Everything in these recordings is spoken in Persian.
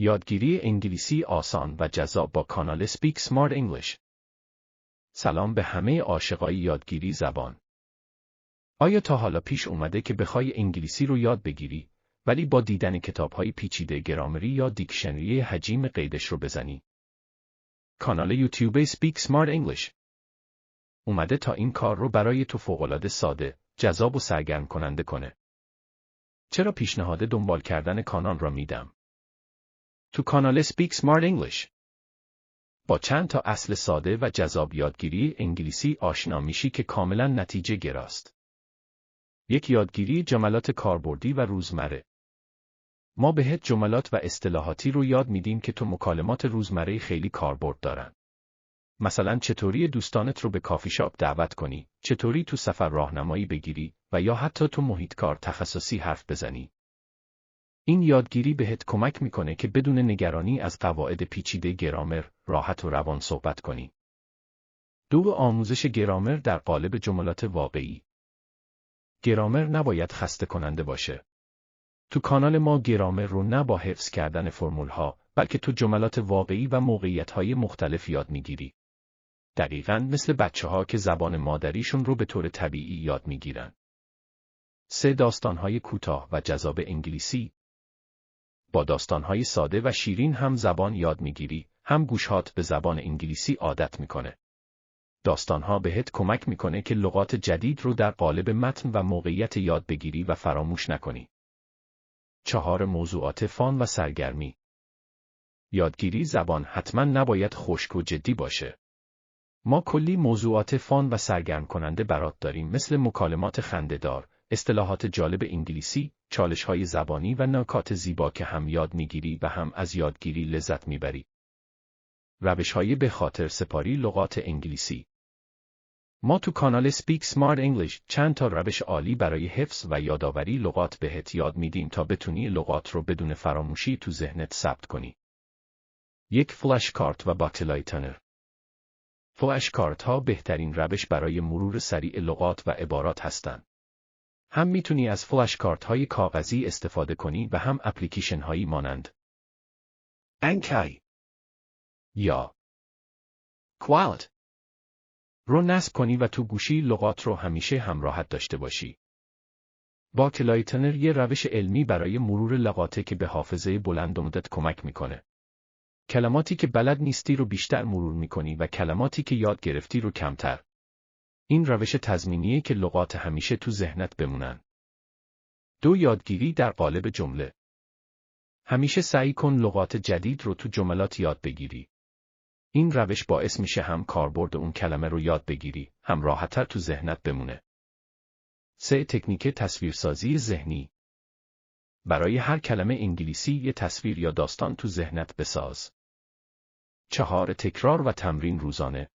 یادگیری انگلیسی آسان و جذاب با کانال Speak Smart English. سلام به همه عاشقای یادگیری زبان. آیا تا حالا پیش اومده که بخوای انگلیسی رو یاد بگیری ولی با دیدن کتاب‌های پیچیده گرامری یا دیکشنری حجیم قیدش رو بزنی؟ کانال یوتیوب Speak Smart English اومده تا این کار رو برای تو فوق‌العاده ساده، جذاب و سرگرم کننده کنه. چرا پیشنهاد دنبال کردن کانال را میدم؟ تو کانال Speak Smart English با چند تا اصل ساده و جذاب یادگیری انگلیسی آشنا میشی که کاملا نتیجه گراست. یک یادگیری جملات کاربردی و روزمره. ما بهت جملات و اصطلاحاتی رو یاد میدیم که تو مکالمات روزمره خیلی کاربرد دارن. مثلا چطوری دوستانت رو به کافی شاپ دعوت کنی، چطوری تو سفر راهنمایی بگیری و یا حتی تو محیط کار تخصصی حرف بزنی. این یادگیری بهت کمک میکنه که بدون نگرانی از قواعد پیچیده گرامر راحت و روان صحبت کنی. آموزش گرامر در قالب جملات واقعی. گرامر نباید خسته کننده باشه. تو کانال ما گرامر رو نه با حفظ کردن فرمول‌ها، بلکه تو جملات واقعی و موقعیت‌های مختلف یاد میگیری. دقیقاً مثل بچه‌ها که زبان مادریشون رو به طور طبیعی یاد میگیرن. 3 داستان‌های کوتاه و جذاب انگلیسی. با داستان‌های ساده و شیرین هم زبان یاد میگیری، هم گوشهات به زبان انگلیسی عادت میکنه. داستان‌ها بهت کمک میکنه که لغات جدید رو در قالب متن و موقعیت یاد بگیری و فراموش نکنی. 4 موضوعات فان و سرگرمی. یادگیری زبان حتما نباید خشک و جدی باشه. ما کلی موضوعات فان و سرگرم کننده برات داریم، مثل مکالمات خنده‌دار، اصطلاحات جالب انگلیسی، چالش‌های زبانی و نکات زیبا که هم یاد میگیری و هم از یادگیری لذت میبری. روش‌های به خاطر سپاری لغات انگلیسی. ما تو کانال Speak Smart English چند تا روش عالی برای حفظ و یادآوری لغات بهت یاد میدیم تا بتونی لغات رو بدون فراموشی تو ذهنت ثبت کنی. 1. فلش کارت و باکلایتنر. فلش کارت ها بهترین روش برای مرور سریع لغات و عبارات هستند. هم میتونی از فلش کارت های کاغذی استفاده کنی و هم اپلیکیشن هایی مانند انکی یا کوالت رو نصب کنی و تو گوشی لغات رو همیشه همراهت داشته باشی. باکلایتنر یه روش علمی برای مرور لغاته که به حافظه بلند مدت کمک میکنه. کلماتی که بلد نیستی رو بیشتر مرور میکنی و کلماتی که یاد گرفتی رو کمتر. این روش تضمینیه که لغات همیشه تو ذهنت بمونن. 2. یادگیری در قالب جمله. همیشه سعی کن لغات جدید رو تو جملات یاد بگیری. این روش باعث میشه هم کاربرد اون کلمه رو یاد بگیری، هم راحت‌تر تو ذهنت بمونه. 3. تکنیک تصویرسازی ذهنی. برای هر کلمه انگلیسی یه تصویر یا داستان تو ذهنت بساز. 4. تکرار و تمرین روزانه.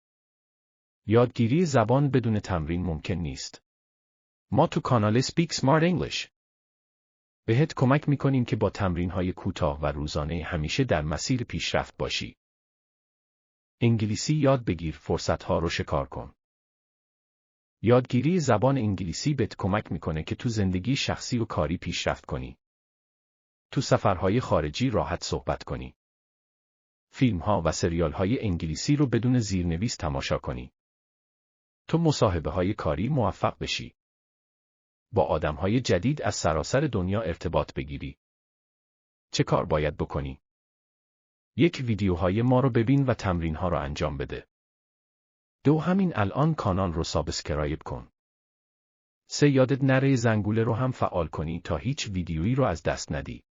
یادگیری زبان بدون تمرین ممکن نیست. ما تو کانال Speak Smart English بهت کمک میکنیم که با تمرین‌های کوتاه و روزانه همیشه در مسیر پیشرفت باشی. انگلیسی یاد بگیر، فرصت‌ها رو شکار کن. یادگیری زبان انگلیسی بهت کمک میکنه که تو زندگی شخصی و کاری پیشرفت کنی. تو سفرهای خارجی راحت صحبت کنی. فیلم‌ها و سریال‌های انگلیسی رو بدون زیرنویس تماشا کنی. تو مصاحبه‌های کاری موفق بشی. با آدم‌های جدید از سراسر دنیا ارتباط بگیری. چه کار باید بکنی؟ 1. ویدیوهای ما رو ببین و تمرین‌ها رو انجام بده. 2. همین الان کانال رو سابسکرایب کن. 3. یادت نره زنگوله رو هم فعال کنی تا هیچ ویدیویی رو از دست ندی.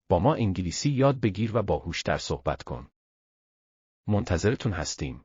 با ما انگلیسی یاد بگیر و باهوش‌تر صحبت کن. منتظرتون هستیم.